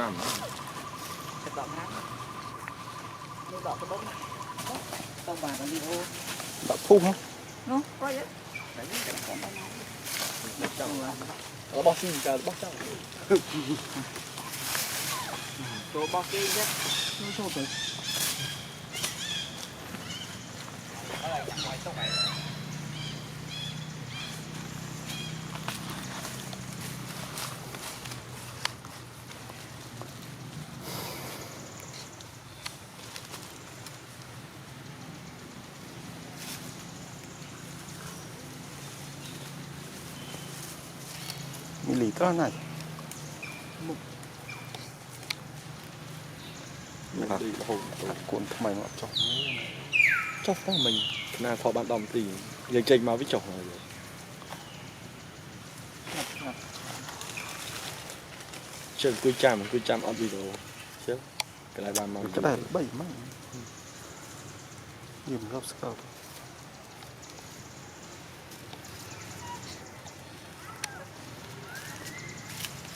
ราม จะดอกน้ำนี่ดอกกระต้นต้องมาตรงนี้โอ้ ดอกพุ่ม เนาะก็เยอะแต่นี่จะของบ้านเราจังหวะ เราบอกสิ่งการบอกเจ้า ตัวบอกกี้เยอะนู่นโชว์ตัว มีหลีก็น่า ดีโอ้โห กวนทำไมเนาะจอก ชอบตั้งมันนาคอบ้านดอมตียังเจ๋งมาวิจารณ์เลย ครับ เชิญกุยจามออดวิดีโอเชื่อกระไรบ้านมา ก็ได้ใบมั่งยืมรอบสเกล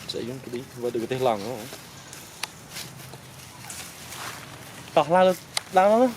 sẽ dùng cái đi và được cái lòng không tỏ ra là đang